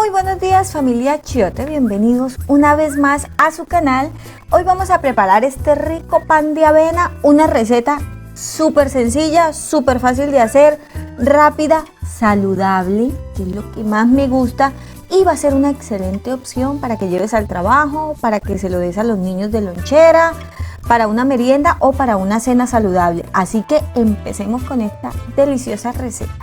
Muy buenos días, familia Chiote, bienvenidos una vez más a su canal. Hoy vamos a preparar este rico pan de avena, una receta súper sencilla, súper fácil de hacer, rápida, saludable, que es lo que más me gusta, y va a ser una excelente opción para que lleves al trabajo, para que se lo des a los niños de lonchera, para una merienda o para una cena saludable. Así que empecemos con esta deliciosa receta.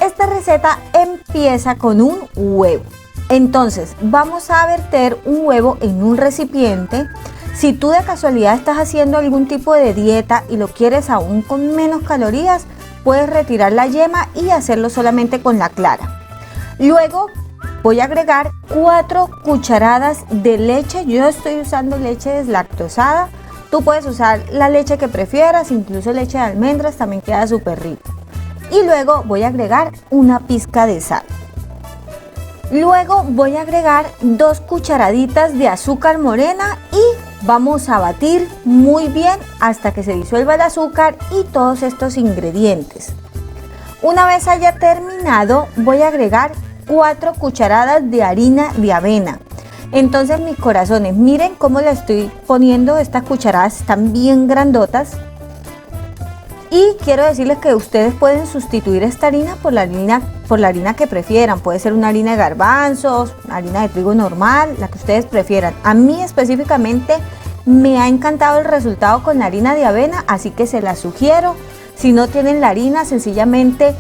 Esta receta empieza con un huevo. Entonces vamos a verter un huevo en un recipiente. Si tú de casualidad estás haciendo algún tipo de dieta y lo quieres aún con menos calorías, puedes retirar la yema y hacerlo solamente con la clara. Luego voy a agregar 4 cucharadas de leche. Yo estoy usando leche deslactosada. Tú puedes usar la leche que prefieras, incluso leche de almendras también queda súper rico. Y luego voy a agregar una pizca de sal. Luego voy a agregar 2 cucharaditas de azúcar morena y vamos a batir muy bien hasta que se disuelva el azúcar y todos estos ingredientes. Una vez haya terminado, voy a agregar 4 cucharadas de harina de avena. Entonces, mis corazones, miren cómo le estoy poniendo. Estas cucharadas están bien grandotas. Y quiero decirles que ustedes pueden sustituir esta harina por la harina que prefieran. Puede ser una harina de garbanzos, una harina de trigo normal, la que ustedes prefieran. A mí específicamente me ha encantado el resultado con la harina de avena, así que se la sugiero. Si no tienen la harina, sencillamente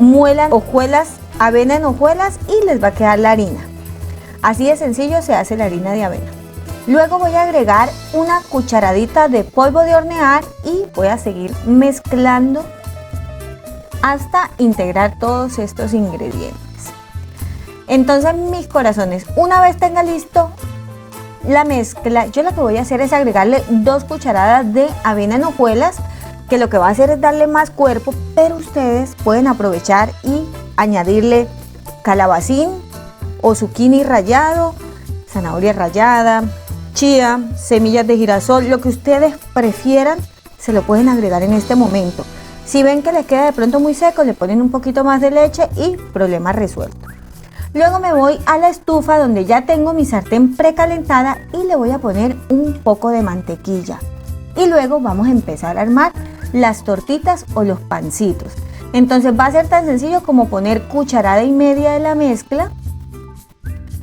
muelan hojuelas, avena en hojuelas y les va a quedar la harina. Así de sencillo se hace la harina de avena. Luego voy a agregar una cucharadita de polvo de hornear y voy a seguir mezclando hasta integrar todos estos ingredientes. Entonces, mis corazones, una vez tenga listo la mezcla, yo lo que voy a hacer es agregarle 2 cucharadas de avena en hojuelas, que lo que va a hacer es darle más cuerpo, pero ustedes pueden aprovechar y añadirle calabacín o zucchini rallado, zanahoria rallada, chía, semillas de girasol, lo que ustedes prefieran se lo pueden agregar en este momento. Si ven que les queda de pronto muy seco, le ponen un poquito más de leche y problema resuelto. Luego me voy a la estufa donde ya tengo mi sartén precalentada y le voy a poner un poco de mantequilla. Y luego vamos a empezar a armar las tortitas o los pancitos. Entonces va a ser tan sencillo como poner 1,5 cucharadas de la mezcla.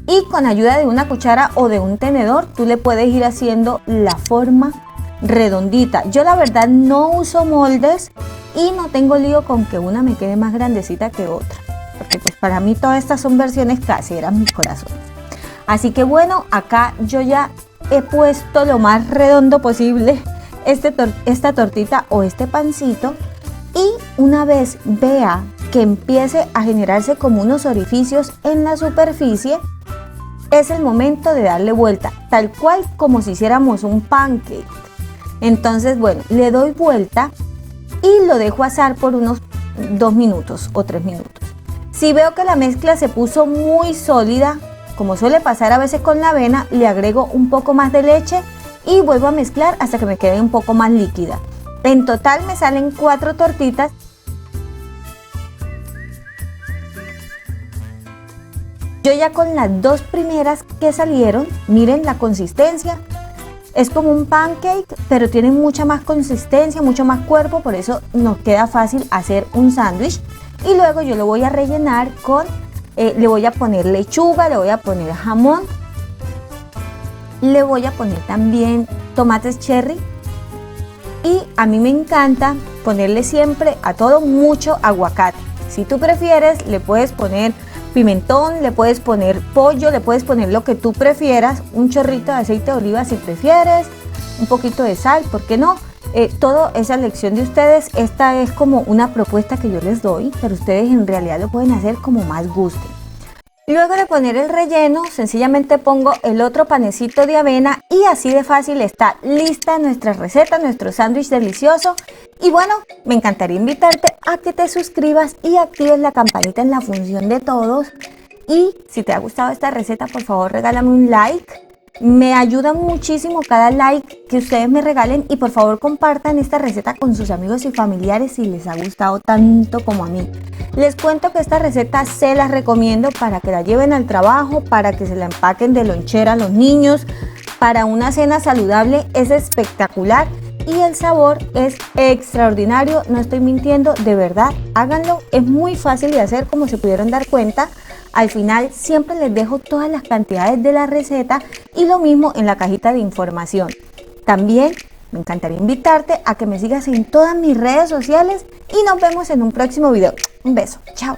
Y con ayuda de una cuchara o de un tenedor, tú le puedes ir haciendo la forma redondita. Yo la verdad no uso moldes y no tengo lío con que una me quede más grandecita que otra. Porque pues para mí todas estas son versiones caseras, mis corazones. Así que bueno, acá yo ya he puesto lo más redondo posible esta tortita o este pancito. Y una vez vea que empiece a generarse como unos orificios en la superficie, es el momento de darle vuelta, tal cual como si hiciéramos un pancake. Entonces, bueno, le doy vuelta y lo dejo asar por unos 2 minutos o 3 minutos. Si veo que la mezcla se puso muy sólida, como suele pasar a veces con la avena, le agrego un poco más de leche y vuelvo a mezclar hasta que me quede un poco más líquida. En total me salen 4 tortitas. Yo ya con las 2 primeras que salieron, miren la consistencia, es como un pancake, pero tiene mucha más consistencia, mucho más cuerpo, por eso nos queda fácil hacer un sándwich. Y luego yo lo voy a rellenar con, le voy a poner lechuga, le voy a poner jamón, le voy a poner también tomates cherry. Y a mí me encanta ponerle siempre a todo mucho aguacate. Si tú prefieres, le puedes poner pimentón, le puedes poner pollo, le puedes poner lo que tú prefieras, un chorrito de aceite de oliva si prefieres, un poquito de sal, ¿por qué no? Todo es a elección de ustedes. Esta es como una propuesta que yo les doy, pero ustedes en realidad lo pueden hacer como más guste. Luego de poner el relleno, sencillamente pongo el otro panecito de avena y así de fácil está lista nuestra receta, nuestro sándwich delicioso. Y bueno, me encantaría invitarte a que te suscribas y actives la campanita en la función de todos. Y si te ha gustado esta receta, por favor regálame un like. Me ayuda muchísimo cada like que ustedes me regalen y por favor compartan esta receta con sus amigos y familiares si les ha gustado tanto como a mí. Les cuento que esta receta se las recomiendo para que la lleven al trabajo, para que se la empaquen de lonchera a los niños, para una cena saludable. Es espectacular y el sabor es extraordinario, no estoy mintiendo, de verdad, háganlo, es muy fácil de hacer, como se pudieron dar cuenta. Al final siempre les dejo todas las cantidades de la receta y lo mismo en la cajita de información. También me encantaría invitarte a que me sigas en todas mis redes sociales y nos vemos en un próximo video. Un beso, chao.